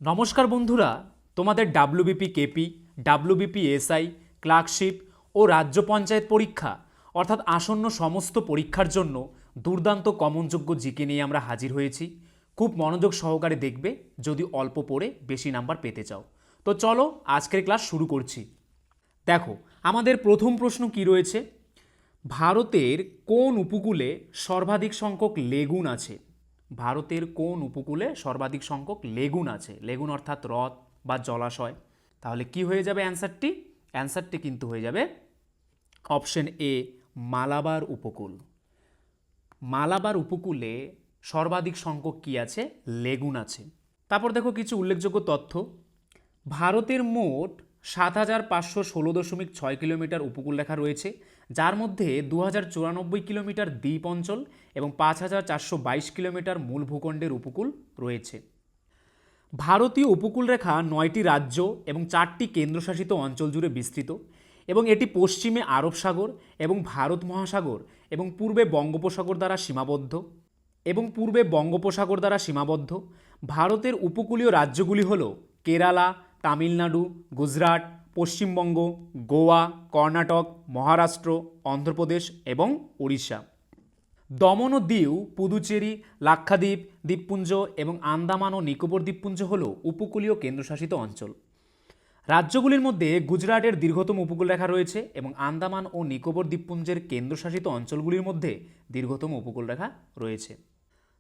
নমস্কার বন্ধুরা, তোমাদের WBP KP, WBP SI, clerkship ও রাজ্য পঞ্চায়েত পরীক্ষা অর্থাৎ আসন্ন সমস্ত পরীক্ষার জন্য দুর্দান্ত কমনযোগ্য জিকে নিয়ে আমরা হাজির হয়েছি। খুব মনোযোগ সহকারে দেখবে যদি অল্প পড়ে বেশি নাম্বার পেতে চাও। তো চলো আজকের ক্লাস শুরু করছি। দেখো, আমাদের প্রথম প্রশ্ন কি রয়েছে? ভারতের কোন উপকূলে সর্বাধিক সংখ্যক লেগুন আছে? ভারতের কোন উপকূলে সর্বাধিক সংখ্যক লেগুন আছে? লেগুন অর্থাৎ হ্রদ বা জলাশয়। তাহলে কি হয়ে যাবে অ্যান্সারটি? অ্যান্সারটি কিন্তু হয়ে যাবে অপশন এ, মালাবার উপকূল। মালাবার উপকূলে সর্বাধিক সংখ্যক কি আছে? লেগুন আছে। তারপর দেখো কিছু উল্লেখযোগ্য তথ্য। ভারতের মোট ৭,৫১৬.৬ কিলোমিটার উপকূলরেখা রয়েছে, যার মধ্যে ২,০৯৪ কিলোমিটার দ্বীপ অঞ্চল এবং ৫,৪২২ কিলোমিটার মূল ভূখণ্ডের উপকূল রয়েছে। ভারতীয় উপকূলরেখা ৯টি রাজ্য এবং ৪টি কেন্দ্রশাসিত অঞ্চল জুড়ে বিস্তৃত এবং এটি পশ্চিমে আরব সাগর এবং ভারত মহাসাগর এবং পূর্বে বঙ্গোপসাগর দ্বারা সীমাবদ্ধ। ভারতের উপকূলীয় রাজ্যগুলি হল কেরালা, তামিলনাড়ু, গুজরাট, পশ্চিমবঙ্গ, গোয়া, কর্ণাটক, মহারাষ্ট্র, অন্ধ্রপ্রদেশ এবং উড়িষ্যা। দমন ও দিউ, পুদুচেরি, লাক্ষাদ্বীপ দ্বীপপুঞ্জ এবং আন্দামান ও নিকোবর দ্বীপপুঞ্জ হল উপকূলীয় কেন্দ্রশাসিত অঞ্চল। রাজ্যগুলির মধ্যে গুজরাটের দীর্ঘতম উপকূলরেখা রয়েছে এবং আন্দামান ও নিকোবর দ্বীপপুঞ্জের কেন্দ্রশাসিত অঞ্চলগুলির মধ্যে দীর্ঘতম উপকূলরেখা রয়েছে।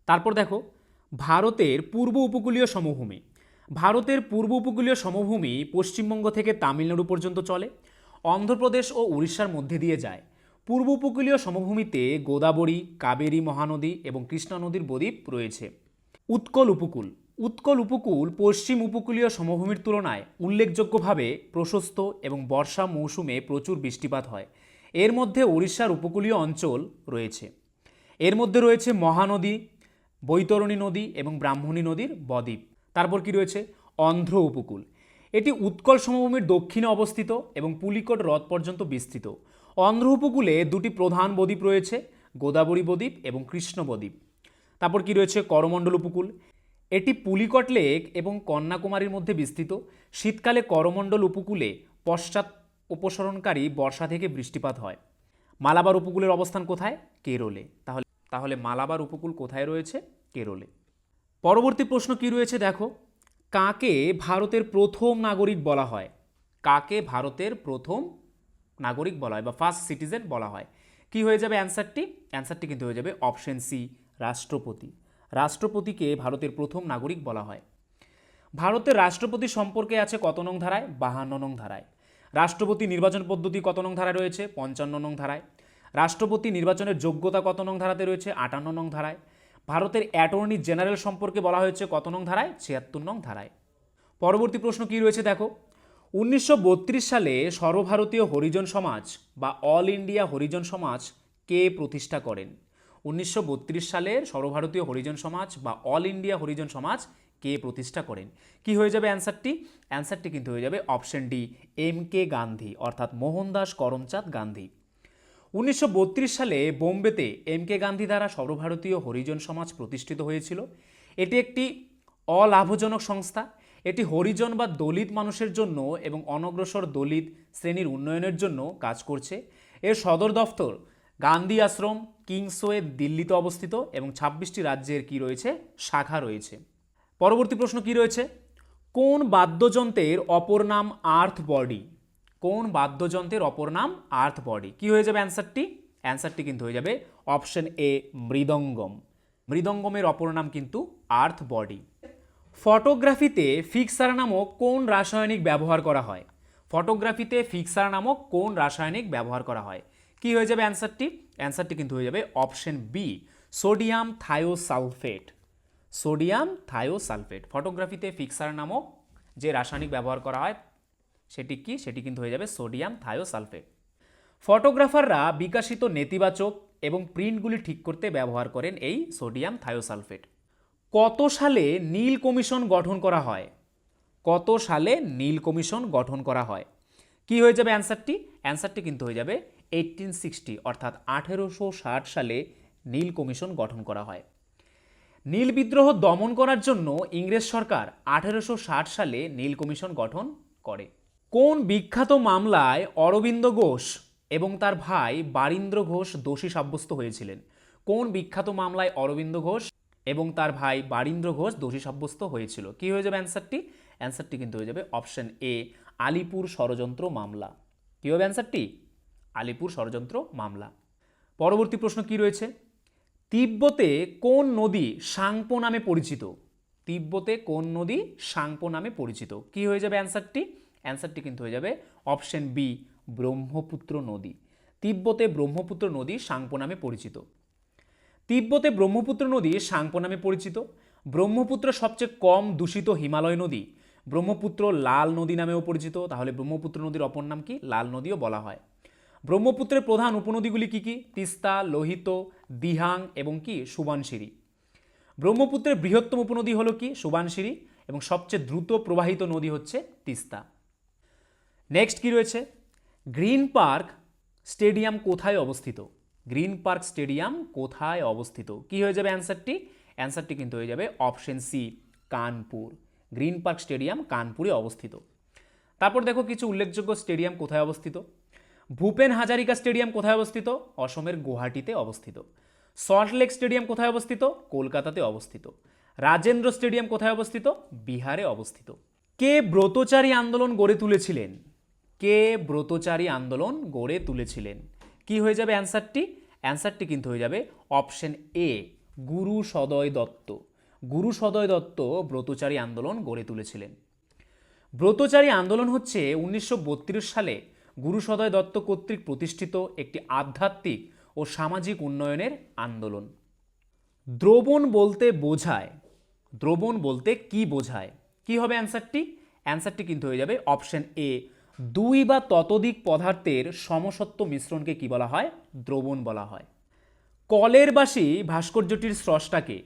তারপর দেখো, ভারতের পূর্ব উপকূলীয় সমভূমি। ভারতের পূর্ব উপকূলীয় সমভূমি পশ্চিমবঙ্গ থেকে তামিলনাড়ু পর্যন্ত চলে, অন্ধ্রপ্রদেশ ও উড়িষ্যার মধ্যে দিয়ে যায়। পূর্ব উপকূলীয় সমভূমিতে গোদাবরী, কাবেরী মহানদী এবং কৃষ্ণা নদীর বদ্বীপ রয়েছে। উৎকল উপকূল। উৎকল উপকূল পশ্চিম উপকূলীয় সমভূমির তুলনায় উল্লেখযোগ্যভাবে প্রশস্ত এবং বর্ষা মৌসুমে প্রচুর বৃষ্টিপাত হয়। এর মধ্যে উড়িষ্যার উপকূলীয় অঞ্চল রয়েছে। এর মধ্যে রয়েছে মহানদী, বৈতরণী নদী এবং ব্রাহ্মণী নদীর বদ্বীপ। তারপর কি রয়েছে? অন্ধ্র উপকূল। এটি উৎকল সমভূমির দক্ষিণে অবস্থিত এবং পুলিকট হ্রদ পর্যন্ত বিস্তৃত। অন্ধ্র উপকূলে দুটি প্রধান বদ্বীপ রয়েছে, গোদাবরী বদ্বীপ এবং কৃষ্ণ বদ্বীপ। তারপর কি রয়েছে? করমণ্ডল উপকূল। এটি পুলিকট লেক এবং কন্যাকুমারীর মধ্যে বিস্তৃত। শীতকালে করমণ্ডল উপকূলে পশ্চাৎ অপসরণকারী বর্ষা থেকে বৃষ্টিপাত হয়। মালাবার উপকূলের অবস্থান কোথায়? কেরলে। তাহলে মালাবার উপকূল কোথায় রয়েছে? কেরলে। পরবর্তী প্রশ্ন কি রয়েছে দেখো, কাকে ভারতের প্রথম নাগরিক বলা হয়? কাকে ভারতের প্রথম নাগরিক বলা হয় বা ফার্স্ট সিটিজেন বলা হয়? কি হয়ে যাবে অ্যান্সারটি? অ্যান্সারটি কিন্তু হয়ে যাবে অপশন সি, রাষ্ট্রপতি। রাষ্ট্রপতিকে ভারতের প্রথম নাগরিক বলা হয়। ভারতের রাষ্ট্রপতি সম্পর্কে আছে কত নং ধারায়? 52 নং ধারায়। রাষ্ট্রপতি নির্বাচন পদ্ধতি কত নং ধারায় রয়েছে? 55 নং ধারায়। রাষ্ট্রপতি নির্বাচনের যোগ্যতা কত নং ধারাতে রয়েছে? 58 নং ধারায়। ভারতের অ্যাটর্নি জেনারেল সম্পর্কে বলা হয়েছে কত নং ধারায়? 76 নং ধারায়। পরবর্তী প্রশ্ন কি রয়েছে দেখো, 1932 সালে সর্বভারতীয় হরিজন সমাজ বা অল ইন্ডিয়া হরিজন সমাজ কে প্রতিষ্ঠা করেন? 1932 সালের সর্বভারতীয় হরিজন সমাজ বা অল ইন্ডিয়া হরিজন সমাজ কে প্রতিষ্ঠা করেন? কি হয়ে যাবে অ্যান্সারটি? অ্যান্সারটি কিন্তু হয়ে যাবে option D, M K Gandhi অর্থাৎ মোহনদাস করমচাঁদ গান্ধী। 1932 সালে বোম্বেতে এম কে গান্ধী দ্বারা সর্বভারতীয় হরিজন সমাজ প্রতিষ্ঠিত হয়েছিল। এটি একটি অলাভজনক সংস্থা। এটি হরিজন বা দলিত মানুষের জন্য এবং অনগ্রসর দলিত শ্রেণীর উন্নয়নের জন্য কাজ করছে। এর সদর দফতর গান্ধী আশ্রম, কিংসওয়ে, দিল্লিতে অবস্থিত এবং 26টি রাজ্যের কি রয়েছে? শাখা রয়েছে। পরবর্তী প্রশ্ন কি রয়েছে, কোন বাদ্যযন্ত্রের অপর নাম আর্থ বডি? কোন বাদ্যযন্ত্রের অপর নাম আর্থ বডি? কি হয়ে যাবে অ্যান্সারটি? অ্যান্সারটি কিন্তু হয়ে যাবে অপশন এ, মৃদঙ্গম। মৃদঙ্গমের অপর নাম কিন্তু আর্থ বডি। ফটোগ্রাফিতে ফিক্সার নামক কোন রাসায়নিক ব্যবহার করা হয়? ফটোগ্রাফিতে ফিক্সার নামক কোন রাসায়নিক ব্যবহার করা হয়? কি হয়ে যাবে অ্যান্সারটি? অ্যান্সারটি কিন্তু হয়ে যাবে option B, sodium thiosulphate. Sodium thiosulphate. ফটোগ্রাফিতে ফিক্সার নামক যে রাসায়নিক ব্যবহার করা হয় সেটি কি? সেটি কিন্তু হয়ে যাবে সোডিয়াম থায়োসালফেট। ফটোগ্রাফাররা বিকাশিত নেতিবাচক এবং প্রিন্টগুলি ঠিক করতে ব্যবহার করেন এই সোডিয়াম থায়োসালফেট। কত সালে নীল কমিশন গঠন করা হয়? কত সালে নীল কমিশন গঠন করা হয়? কি হয়ে যাবে অ্যান্সারটি? অ্যান্সারটি কিন্তু হয়ে যাবে 1860 অর্থাৎ 1860 সালে নীল কমিশন গঠন করা হয়। নীল বিদ্রোহ দমন করার জন্য ইংরেজ সরকার 1860 সালে নীল কমিশন গঠন করে। কোন বিখ্যাত মামলায় অরবিন্দ ঘোষ এবং তার ভাই বারীন্দ্র ঘোষ দোষী সাব্যস্ত হয়েছিলেন? কোন বিখ্যাত মামলায় অরবিন্দ ঘোষ এবং তার ভাই বারীন্দ্র ঘোষ দোষী সাব্যস্ত হয়েছিল? কি হয়ে যাবে অ্যান্সারটি? অ্যান্সারটি কিন্তু হয়ে যাবে অপশন এ, আলিপুর ষড়যন্ত্র মামলা। কি হবে অ্যান্সারটি? আলিপুর ষড়যন্ত্র মামলা। পরবর্তী প্রশ্ন কি রয়েছে? তিব্বতে কোন নদী সাংপো নামে পরিচিত? তিব্বতে কোন নদী সাংপো নামে পরিচিত? কি হয়ে যাবে অ্যান্সারটি? অ্যান্সারটি কিন্তু হয়ে যাবে অপশন বি, ব্রহ্মপুত্র নদী। তিব্বতে ব্রহ্মপুত্র নদী সাংপো নামে পরিচিত। তিব্বতে ব্রহ্মপুত্র নদী সাংপো নামে পরিচিত। ব্রহ্মপুত্র সবচেয়ে কম দূষিত হিমালয় নদী। ব্রহ্মপুত্র লাল নদী নামেও পরিচিত, তাহলে ব্রহ্মপুত্র নদীর অপর নাম কি? লাল নদীও বলা হয়। ব্রহ্মপুত্রের প্রধান উপনদীগুলি কি কি? তিস্তা, লোহিত, দিহাং এবং কি সুবানশিরি। ব্রহ্মপুত্রের বৃহত্তম উপনদী হলো কি? সুবানশিরি। এবং সবচেয়ে দ্রুত প্রবাহিত নদী হচ্ছে তিস্তা। নেক্সট কি রয়েছে? গ্রিন পার্ক স্টেডিয়াম কোথায় অবস্থিত? গ্রিন পার্ক স্টেডিয়াম কোথায় অবস্থিত? কি হয়ে যাবে অ্যান্সারটি? অ্যান্সারটি কিন্তু হয়ে যাবে option C, Kanpur. Green park stadium কানপুরে অবস্থিত। তারপর দেখো কিছু উল্লেখযোগ্য স্টেডিয়াম কোথায় অবস্থিত। ভূপেন হাজারিকা স্টেডিয়াম কোথায় অবস্থিত? অসমের গুয়াহাটিতে অবস্থিত। সল্টলেক স্টেডিয়াম কোথায় অবস্থিত? কলকাতাতে অবস্থিত। রাজেন্দ্র স্টেডিয়াম কোথায় অবস্থিত? বিহারে অবস্থিত। কে ব্রতচারী আন্দোলন গড়ে তুলেছিলেন? কে ব্রতচারী আন্দোলন গড়ে তুলেছিলেন? কি হয়ে যাবে অ্যান্সারটি? অ্যান্সারটি কিন্তু হয়ে যাবে অপশন এ, গুরু সদয় দত্ত। গুরু সদয় দত্ত ব্রতচারী আন্দোলন গড়ে তুলেছিলেন। ব্রতচারী আন্দোলন হচ্ছে 1932 সালে গুরু সদয় দত্ত কর্তৃক প্রতিষ্ঠিত একটি আধ্যাত্মিক ও সামাজিক উন্নয়নের আন্দোলন। দ্রবণ বলতে বোঝায়, দ্রবণ বলতে কি বোঝায়? কি হবে অ্যান্সারটি? অ্যান্সারটি কিন্তু হয়ে যাবে অপশন এ, দুই বা ততোধিক পদার্থের সমসত্ব মিশ্রণকে কি বলা হয়? দ্রবণ বলা হয়। কলের বাসি ভাস্কর্যটির স্রষ্টাকে?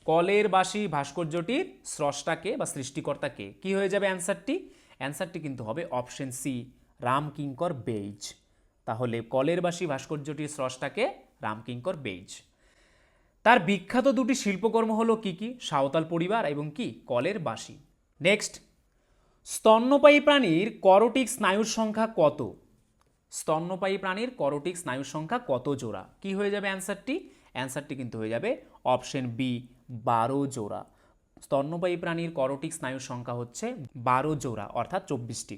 কলের বাসি ভাস্কর্যটির স্রষ্টাকে বা সৃষ্টিকর্তাকে? কি হয়ে যাবে অ্যান্সারটি? অ্যান্সারটি কিন্তু হবে অপশন সি, রামকিঙ্কর বেইজ। তাহলে কলের বাসি ভাস্কর্যটির স্রষ্টাকে রামকিঙ্কর বেইজ। তার বিখ্যাত দুটি শিল্পকর্ম হলো কি কি? সাঁওতাল পরিবার এবং কি কলের বাসি। নেক্সট, স্তন্যপায়ী প্রাণীর করটিক স্নায়ুর সংখ্যা কত? স্তন্যপায়ী প্রাণীর করটিক স্নায়ুর সংখ্যা কত জোড়া? কি হয়ে যাবে অ্যান্সারটি? অ্যান্সারটি কিন্তু হয়ে যাবে অপশন বি, 12 জোড়া। স্তন্যপায়ী প্রাণীর করটিক স্নায়ুর সংখ্যা হচ্ছে 12 জোড়া, অর্থাৎ 24টি।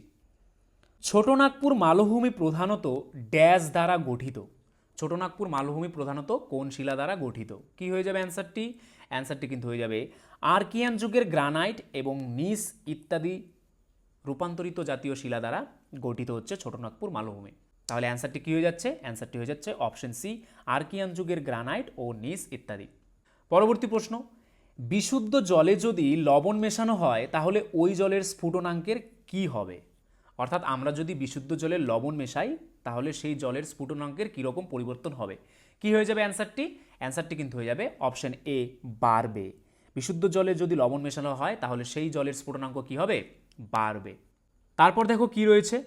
ছোটনাগপুর মালভূমি প্রধানত ড্যাশ দ্বারা গঠিত? ছোটনাগপুর মালভূমি প্রধানত কোন শিলা দ্বারা গঠিত? কি হয়ে যাবে অ্যান্সারটি? অ্যান্সারটি কিন্তু হয়ে যাবে আর্কিয়ান যুগের গ্রানাইট এবং নিস ইত্যাদি রূপান্তরিত জাতীয় শিলা দ্বারা গঠিত হচ্ছে ছোটনাগপুর মালভূমি। তাহলে অ্যান্সারটি কি হয়ে যাচ্ছে? অ্যান্সারটি হয়ে যাচ্ছে অপশন সি, আর্কিয়ান যুগের গ্রানাইট ও নিস ইত্যাদি। পরবর্তী প্রশ্ন, বিশুদ্ধ জলে যদি লবণ মেশানো হয় তাহলে ওই জলের স্ফুটনাঙ্কের কি হবে? অর্থাৎ আমরা যদি বিশুদ্ধ জলে লবণ মেশাই তাহলে সেই জলের স্ফুটনাঙ্কের কীরকম পরিবর্তন হবে? কি হয়ে যাবে অ্যান্সারটি? অ্যান্সারটি কিন্তু হয়ে যাবে অপশন এ, বাড়বে। বিশুদ্ধ জলে যদি লবণ মেশানো হয় তাহলে সেই জলের স্ফুটনাঙ্ক কি হবে? বাড়বে। তারপর দেখো কি রয়েছে,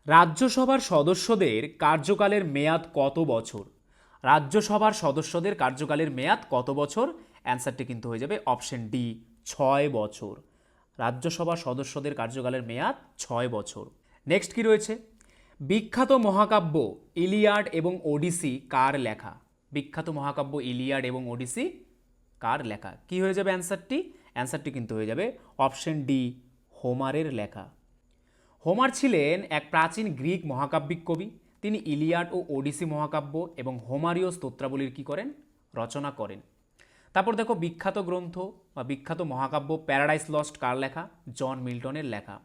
রাজ্যসভার সদস্যদের কার্যকালের মেয়াদ কত বছর? রাজ্যসভার সদস্যদের কার্যকালের মেয়াদ কত বছর? অ্যান্সারটি কিন্তু হয়ে যাবে অপশন ডি, 6 বছর। রাজ্যসভার সদস্যদের কার্যকালের মেয়াদ 6 বছর। নেক্সট কি রয়েছে, বিখ্যাত মহাকাব্য ইলিয়াড এবং ওডিসি কার লেখা? বিখ্যাত মহাকাব্য ইলিয়াড এবং ওডিসি কার লেখা? কি হয়ে যাবে অ্যান্সারটি? অ্যান্সারটি কিন্তু হয়ে যাবে অপশন ডি, হোমারের লেখা। হোমার ছিলেন এক প্রাচীন গ্রিক মহাকাব্যিক কবি। তিনি ইলিয়াড ও ওডিসি মহাকাব্য এবং হোমারীয় স্তোত্রাবলীর কি করেন? রচনা করেন। তারপর দেখো বিখ্যাত গ্রন্থ বা বিখ্যাত মহাকাব্য প্যারাডাইস লস্ট কার লেখা? জন মিল্টনের লেখা।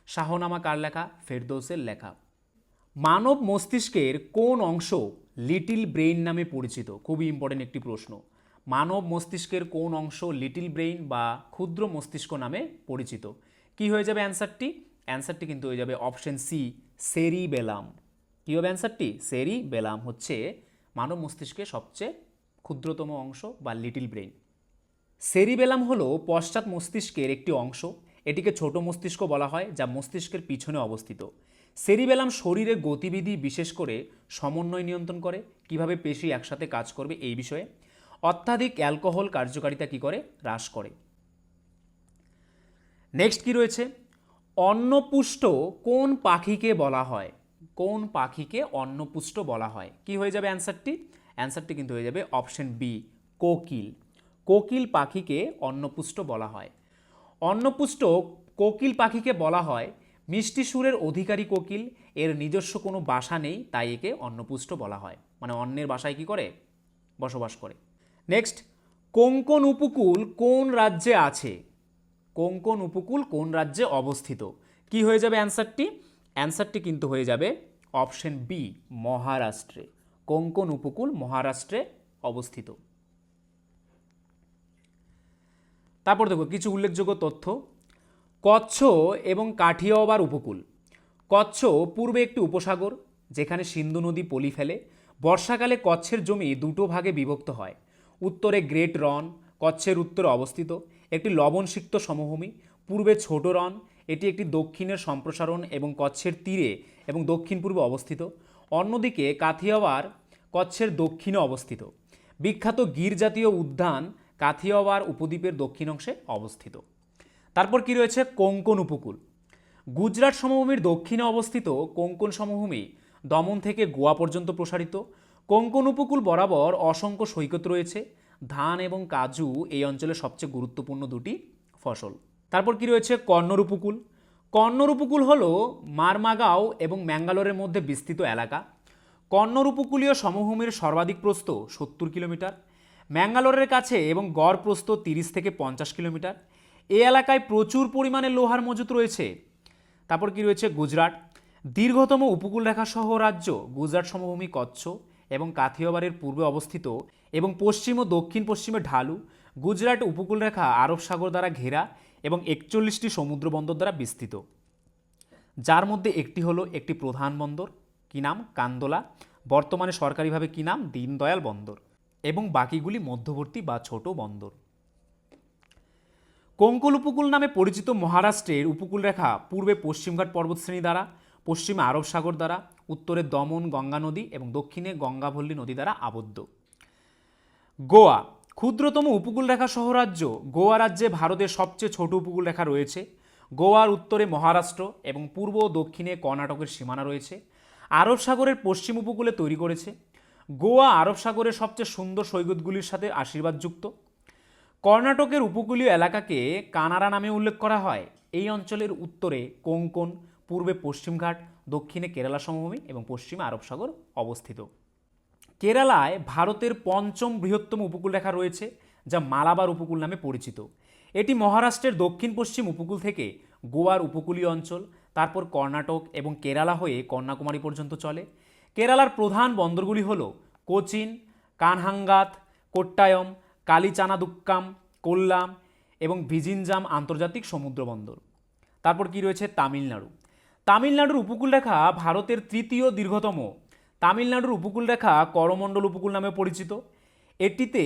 শাহনামা কার লেখা? ফেরদৌসের লেখা। মানব মস্তিষ্কের কোন অংশ লিটিল ব্রেইন নামে পরিচিত? খুবই ইম্পর্টেন্ট একটি প্রশ্ন। মানব মস্তিষ্কের কোন অংশ লিটিল ব্রেইন বা ক্ষুদ্র মস্তিষ্ক নামে পরিচিত? কি হয়ে যাবে অ্যান্সারটি? অ্যান্সারটি কিন্তু হয়ে যাবে অপশন সি, সেরিবেলাম। কী হবে অ্যান্সারটি? সেরিবেলাম হচ্ছে মানব মস্তিষ্কের সবচেয়ে ক্ষুদ্রতম অংশ বা লিটিল ব্রেইন। সেরিবেলাম হলো পশ্চাৎ মস্তিষ্কের একটি অংশ। এটিকে ছোট মস্তিষ্ক বলা হয়, যা মস্তিষ্কের পিছনে অবস্থিত। সেরিবেলাম শরীরের গতিবিধি বিশেষ করে সমন্বয় নিয়ন্ত্রণ করে, কিভাবে পেশি একসাথে কাজ করবে এই বিষয়ে। অত্যাধিক অ্যালকোহল কার্যকারিতা কি করে? হ্রাস করে। নেক্সট কি রয়েছে? অন্নপুষ্ট কোন পাখিকে বলা হয়? কোন পাখিকে অন্নপুষ্ট বলা হয়? কি হয়ে যাবে অ্যান্সারটি? অ্যান্সারটি কিন্তু হয়ে যাবে অপশন বি, কোকিল। কোকিল পাখিকে অন্নপুষ্ট বলা হয়। অন্নপুষ্ট কোকিল পাখিকে বলা হয় মিষ্টি সুরের অধিকারী কোকিল, এর নিজস্ব কোনো বাসা নেই, তাই একে অন্নপুষ্ট বলা হয়, মানে অন্যের বাসায় কি করে? বসবাস করে। নেক্সট, কোঙ্কণ উপকূল কোন রাজ্যে আছে? কোঙ্কণ উপকূল কোন রাজ্যে অবস্থিত? কি হয়ে যাবে অ্যান্সারটি? অ্যান্সারটি কিন্তু হয়ে যাবে অপশন বি, মহারাষ্ট্রে। কোঙ্কণ উপকূল মহারাষ্ট্রে অবস্থিত। তারপর দেখো কিছু উল্লেখযোগ্য তথ্য। কচ্ছ এবং কাঠিয়াওয়াড় উপকূল। কচ্ছ পূর্বে একটি উপসাগর, যেখানে সিন্ধু নদী পলি ফেলে। বর্ষাকালে কচ্ছের জমি দুটো ভাগে বিভক্ত হয়। উত্তরে গ্রেট রন, কচ্ছের উত্তরে অবস্থিত একটি লবণসিক্ত সমভূমি। পূর্বে ছোট রন, এটি একটি দক্ষিণের সম্প্রসারণ এবং কচ্ছের তীরে এবং দক্ষিণ পূর্বে অবস্থিত। অন্যদিকে কাথিয়াওয়াড় কচ্ছের দক্ষিণে অবস্থিত। বিখ্যাত গির জাতীয় উদ্যান কাথিয়াওয়াড় উপদ্বীপের দক্ষিণ অংশে অবস্থিত। তারপর কি রয়েছে? কোঙ্কণ উপকূল। গুজরাট সমভূমির দক্ষিণে অবস্থিত কোঙ্কণ সমভূমি দমন থেকে গোয়া পর্যন্ত প্রসারিত। কোঙ্কণ উপকূল বরাবর অসংখ্য সৈকত রয়েছে। ধান এবং কাজু এই অঞ্চলের সবচেয়ে গুরুত্বপূর্ণ দুটি ফসল। তারপর কি রয়েছে? কন্নড় উপকূল। কন্নড় উপকূল হল মারমাগাঁও এবং ম্যাঙ্গালোরের মধ্যে বিস্তৃত এলাকা। কন্নড় উপকূলীয় সমভূমির সর্বাধিক প্রস্থ 70 কিলোমিটার। ম্যাঙ্গালোরের কাছে এবং গড় প্রস্থ 30 থেকে 50 কিলোমিটার। এই এলাকায় প্রচুর পরিমাণে লোহার মজুত রয়েছে। তারপর কি রয়েছে? গুজরাট। দীর্ঘতম উপকূলরেখা সহ রাজ্য গুজরাট সমভূমি কচ্ছ এবং কাথিয়াওয়াড়ের পূর্বে অবস্থিত এবং পশ্চিম ও দক্ষিণ পশ্চিমে ঢালু। গুজরাট উপকূলরেখা আরব সাগর দ্বারা ঘেরা এবং 41টি সমুদ্র বন্দর দ্বারা বিস্তৃত, যার মধ্যে একটি হলো একটি প্রধান বন্দর, কি নাম? কান্দোলা। বর্তমানে সরকারিভাবে কি নাম? দীনদয়াল বন্দর। এবং বাকিগুলি মধ্যবর্তী বা ছোট বন্দর। কোঙ্কণ উপকূল নামে পরিচিত মহারাষ্ট্রের উপকূলরেখা পূর্বে পশ্চিমঘাট পর্বতশ্রেণী দ্বারা, পশ্চিমে আরব সাগর দ্বারা, উত্তরে দমন গঙ্গা নদী এবং দক্ষিণে গঙ্গাভল্লী নদী দ্বারা আবদ্ধ। গোয়া ক্ষুদ্রতম উপকূলরেখা সহ রাজ্য। গোয়া রাজ্যে ভারতের সবচেয়ে ছোট উপকূলরেখা রয়েছে। গোয়ার উত্তরে মহারাষ্ট্র এবং পূর্ব ও দক্ষিণে কর্ণাটকের সীমানা রয়েছে। আরব সাগরের পশ্চিম উপকূলে তৈরি করেছে। গোয়া আরব সাগরের সবচেয়ে সুন্দর সৈকতগুলির সাথে আশীর্বাদযুক্ত। কর্ণাটকের উপকূলীয় এলাকাকে কানাড়া নামে উল্লেখ করা হয়। এই অঞ্চলের উত্তরে কোঙ্কণ, পূর্বে পশ্চিমঘাট, দক্ষিণে কেরালা সমভূমি এবং পশ্চিমে আরব সাগর অবস্থিত। কেরালায় ভারতের পঞ্চম বৃহত্তম উপকূলরেখা রয়েছে, যা মালাবার উপকূল নামে পরিচিত। এটি মহারাষ্ট্রের দক্ষিণ পশ্চিম উপকূল থেকে গোয়ার উপকূলীয় অঞ্চল, তারপর কর্ণাটক এবং কেরালা হয়ে কন্যাকুমারী পর্যন্ত চলে। কেরালার প্রধান বন্দরগুলি হল কোচিন, কানহাঙ্গাত, কোট্টায়ম, কালিচানাদুক্কাম, কোল্লাম এবং ভিজিনজাম আন্তর্জাতিক সমুদ্র বন্দর। তারপর কি রয়েছে? তামিলনাড়ু। তামিলনাড়ুর উপকূলরেখা ভারতের তৃতীয় দীর্ঘতম। তামিলনাড়ুর উপকূলরেখা করমণ্ডল উপকূল নামে পরিচিত। এটিতে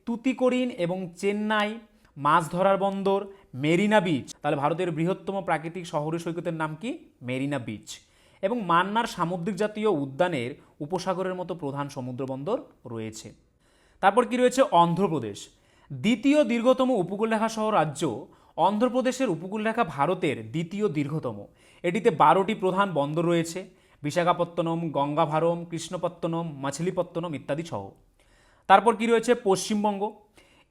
তুতিকোরিন এবং চেন্নাই মাছ ধরার বন্দর, মেরিনা বিচ। তাহলে ভারতের বৃহত্তম প্রাকৃতিক শহরে সৈকতের নাম কি? মেরিনা বিচ। এবং মান্নার সামুদ্রিক জাতীয় উদ্যানের উপসাগরের মতো প্রধান সমুদ্র বন্দর রয়েছে। তারপর কি রয়েছে? অন্ধ্রপ্রদেশ। দ্বিতীয় দীর্ঘতম উপকূলরেখা সহ রাজ্য। অন্ধ্রপ্রদেশের উপকূলরেখা ভারতের দ্বিতীয় দীর্ঘতম। এটিতে 12টি প্রধান বন্দর রয়েছে, বিশাখাপত্তনম, গঙ্গাভারম, কৃষ্ণপত্তনম, মাছিলিপত্তনম ইত্যাদি সহ। তারপর কি রয়েছে? পশ্চিমবঙ্গ।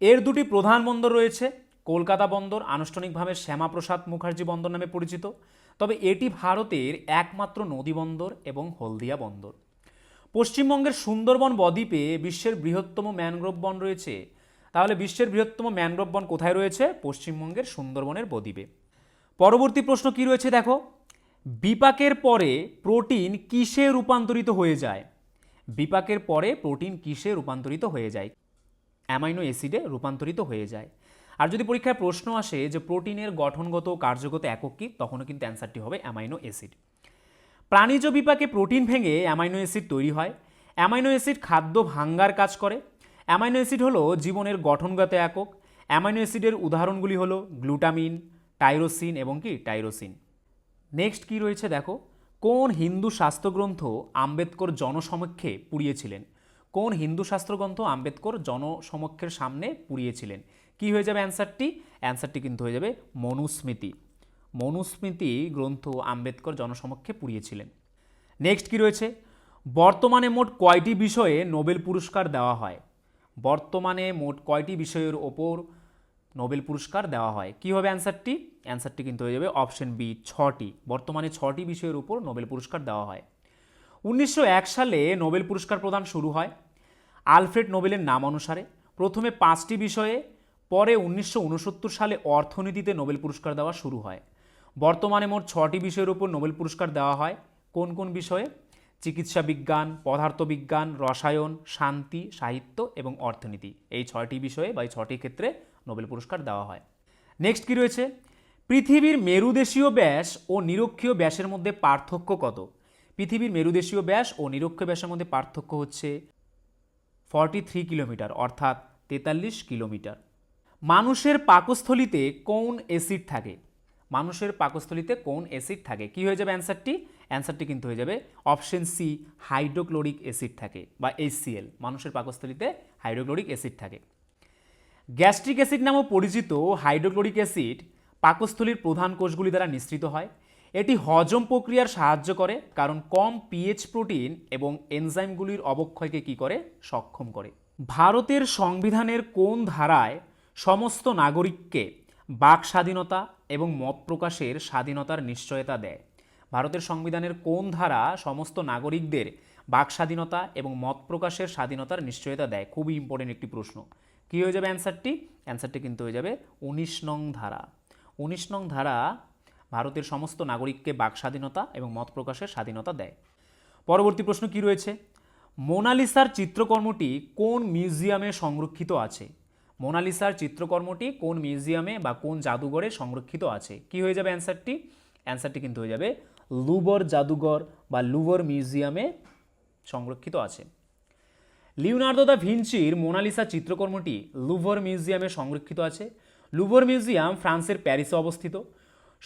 এর দুটি প্রধান বন্দর রয়েছে। কলকাতা বন্দর আনুষ্ঠানিকভাবে শ্যামাপ্রসাদ মুখার্জি বন্দর নামে পরিচিত, তবে এটি ভারতের একমাত্র নদী বন্দর এবং হলদিয়া বন্দর। পশ্চিমবঙ্গের সুন্দরবন বদ্বীপে বিশ্বের বৃহত্তম ম্যানগ্রোভ বন রয়েছে। তাহলে বিশ্বের বৃহত্তম ম্যানগ্রোভ বন কোথায় রয়েছে? পশ্চিমবঙ্গের সুন্দরবনের বদ্বীপে। পরবর্তী প্রশ্ন কি রয়েছে দেখো, বিপাকের পরে প্রোটিন কিসে রূপান্তরিত হয়ে যায়? বিপাকের পরে প্রোটিন কিসে রূপান্তরিত হয়ে যায়? অ্যামাইনো অ্যাসিডে রূপান্তরিত হয়ে যায়। আর যদি পরীক্ষায় প্রশ্ন আসে যে প্রোটিনের গঠনগত কার্যগত একক কী, তখনও কিন্তু অ্যান্সারটি হবে অ্যামাইনো অ্যাসিড। প্রাণীজ বিপাকে প্রোটিন ভেঙে অ্যামাইনো অ্যাসিড তৈরি হয়। অ্যামাইনো অ্যাসিড খাদ্য ভাঙ্গার কাজ করে। অ্যামাইনো অ্যাসিড হলো জীবনের গঠনগত একক। অ্যামাইনো অ্যাসিডের উদাহরণগুলি হলো গ্লুটামিন, টাইরোসিন এবং কি টাইরোসিন। নেক্সট কি রয়েছে দেখো, কোন হিন্দু শাস্ত্রগ্রন্থ আম্বেদকর জনসমক্ষে পুড়িয়েছিলেন? কোন হিন্দু শাস্ত্রগ্রন্থ আম্বেদকর জনসমক্ষের সামনে পুড়িয়েছিলেন? কি হয়ে যাবে অ্যান্সারটি? অ্যান্সারটি কিন্তু হয়ে যাবে মনুস্মৃতি। মনুস্মৃতি গ্রন্থ আম্বেদকর জনসমক্ষে পুড়িয়েছিলেন। নেক্সট কি রয়েছে? বর্তমানে মোট কয়টি বিষয়ে নোবেল পুরস্কার দেওয়া হয়? বর্তমানে মোট কয়টি বিষয়ের ওপর নোবেল পুরস্কার দেওয়া হয়? কী হবে অ্যান্সারটি? অ্যান্সারটি কিন্তু হয়ে যাবে অপশন বি, 6টি। বর্তমানে 6টি বিষয়ের উপর নোবেল পুরস্কার দেওয়া হয়। 1901 সালে নোবেল পুরস্কার প্রদান শুরু হয় আলফ্রেড নোবেলের নাম অনুসারে। প্রথমে 5টি বিষয়ে, পরে 1969 সালে অর্থনীতিতে নোবেল পুরস্কার দেওয়া শুরু হয়। বর্তমানে মোট 6টি বিষয়ের উপর নোবেল পুরস্কার দেওয়া হয়। কোন কোন বিষয়ে? চিকিৎসা বিজ্ঞান, পদার্থবিজ্ঞান, রসায়ন, শান্তি, সাহিত্য এবং অর্থনীতি। এই 6টি বিষয়ে বা এই 6টি ক্ষেত্রে নোবেল পুরস্কার দেওয়া হয়। নেক্সট কি রয়েছে? পৃথিবীর মেরুদেশীয় ব্যাস ও নিরক্ষীয় ব্যাসের মধ্যে পার্থক্য কত? পৃথিবীর মেরুদেশীয় ব্যাস ও নিরক্ষীয় ব্যাসের মধ্যে পার্থক্য হচ্ছে 43 কিলোমিটার, অর্থাৎ 43 কিলোমিটার। মানুষের পাকস্থলীতে কোন অ্যাসিড থাকে? মানুষের পাকস্থলীতে কোন অ্যাসিড থাকে? কি হয়ে যাবে অ্যান্সারটি? অ্যান্সারটি কিন্তু হয়ে যাবে অপশন সি, হাইড্রোক্লোরিক অ্যাসিড থাকে বা HCl। মানুষের পাকস্থলীতে হাইড্রোক্লোরিক অ্যাসিড থাকে। গ্যাস্ট্রিক অ্যাসিড নামেও পরিচিত হাইড্রোক্লোরিক অ্যাসিড পাকস্থলীর প্রধান কোষগুলি দ্বারা নিঃসৃত হয়। এটি হজম প্রক্রিয়ার সাহায্য করে, কারণ কম পিএইচ প্রোটিন এবং এনজাইমগুলির অবক্ষয়কে কী করে? সক্ষম করে। ভারতের সংবিধানের কোন ধারায় সমস্ত নাগরিককে বাক স্বাধীনতা এবং মত প্রকাশের স্বাধীনতার নিশ্চয়তা দেয়? ভারতের সংবিধানের কোন ধারা সমস্ত নাগরিকদের বাক স্বাধীনতা এবং মত প্রকাশের স্বাধীনতার নিশ্চয়তা দেয়? খুবই ইম্পর্টেন্ট একটি প্রশ্ন। কী হয়ে যাবে অ্যান্সারটি? অ্যান্সারটি কিন্তু হয়ে যাবে 19 নং ধারা। 19 নং ধারা ভারতের সমস্ত নাগরিককে বাক স্বাধীনতা এবং মত প্রকাশের স্বাধীনতা দেয়। পরবর্তী প্রশ্ন কি রয়েছে? মোনালিসার চিত্রকর্মটি কোন মিউজিয়ামে সংরক্ষিত আছে? মোনালিসার চিত্রকর্মটি কোন মিউজিয়ামে বা কোন জাদুঘরে সংরক্ষিত আছে? কি হয়ে যাবে অ্যান্সারটি? অ্যান্সারটি কিন্তু হয়ে যাবে লুভর জাদুঘর বা লুভর মিউজিয়ামে সংরক্ষিত আছে। লিওনার্দো দা ভিঞ্চির মোনালিসা চিত্রকর্মটি লুভর মিউজিয়ামে সংরক্ষিত আছে। লুভর মিউজিয়াম ফ্রান্সের প্যারিসে অবস্থিত।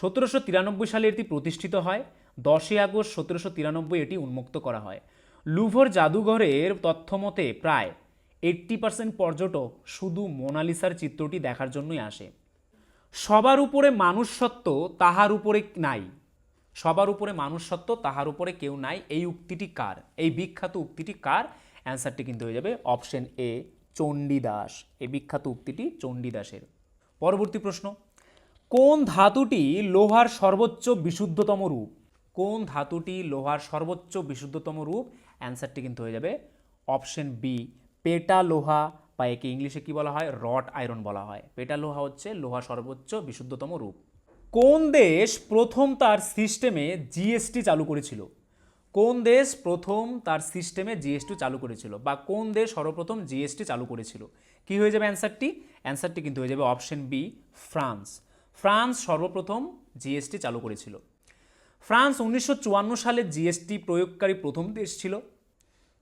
1793 সালে এটি প্রতিষ্ঠিত হয়। 10 আগস্ট 1793 এটি উন্মুক্ত করা হয়। লুভর জাদুঘরের তথ্য মতে প্রায় 80% পর্যটক শুধু মোনালিসার চিত্রটি দেখার জন্যই আসে। সবার উপরে মানুষ সত্ত্ব তাহার উপরে নাই। সবার উপরে মানুষ সত্ত্ব তাহার উপরে কেউ নাই, এই উক্তিটি কার? এই বিখ্যাত উক্তিটি কার? অ্যান্সারটি কিন্তু হয়ে যাবে অপশন এ, চণ্ডীদাস। এই বিখ্যাত উক্তিটি চণ্ডীদাসের। পরবর্তী প্রশ্ন, কোন ধাতুটি লোহার সর্বোচ্চ বিশুদ্ধতম রূপ? কোন ধাতুটি লোহার সর্বোচ্চ বিশুদ্ধতম রূপ? অ্যান্সারটি কিন্তু হয়ে যাবে অপশন বি, পেটা লোহা, বা একে ইংলিশে কি বলা হয়? রট আয়রন বলা হয়। পেটা লোহা হচ্ছে লোহার সর্বোচ্চ বিশুদ্ধতম রূপ। কোন দেশ প্রথম তার সিস্টেমে জিএসটি চালু করেছিল? কোন দেশ প্রথম তার সিস্টেমে জিএসটি চালু করেছিল, বা কোন দেশ সর্বপ্রথম জিএসটি চালু করেছিল? কি হয়ে যাবে অ্যান্সারটি? অ্যান্সারটি কিন্তু হয়ে যাবে অপশন বি, ফ্রান্স। ফ্রান্স সর্বপ্রথম জিএসটি চালু করেছিল। ফ্রান্স 1954 সালে জিএসটি প্রয়োগকারী প্রথম দেশ ছিল।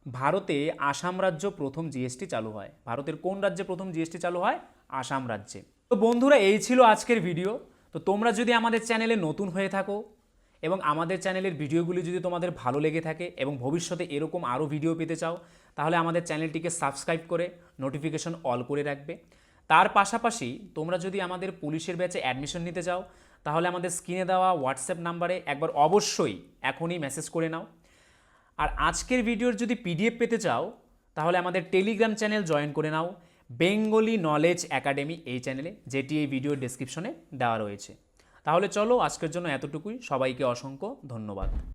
ভারতে আসাম রাজ্য প্রথম জিএসটি চালু হয়। ভারতের কোন রাজ্যে প্রথম জিএসটি চালু হয়? আসাম রাজ্যে। তো বন্ধুরা, এই ছিল আজকের ভিডিও। তো তোমরা যদি আমাদের চ্যানেলে নতুন হয়ে থাকো এবং আমাদের চ্যানেলের ভিডিওগুলি যদি তোমাদের ভালো লেগে থাকে এবং ভবিষ্যতে এরকম আরও ভিডিও পেতে চাও, তাহলে আমাদের চ্যানেলটিকে সাবস্ক্রাইব করে নোটিফিকেশন অল করে রাখবে। তার পাশাপাশি তোমরা যদি আমাদের পুলিশের ব্যাচে অ্যাডমিশন নিতে চাও, তাহলে আমাদের স্ক্রিনে দেওয়া হোয়াটসঅ্যাপ নাম্বারে একবার অবশ্যই এখনই মেসেজ করে নাও। আর আজকের ভিডিওর যদি পিডিএফ পেতে চাও, তাহলে আমাদের টেলিগ্রাম চ্যানেল জয়েন করে নাও, বেঙ্গলি নলেজ একাডেমি এই চ্যানেলে, যেটি এই ভিডিওর ডেসক্রিপশনে দেওয়া রয়েছে। তাহলে চলো, আজকের জন্য এতটুকুই। সবাইকে অসংখ্য ধন্যবাদ।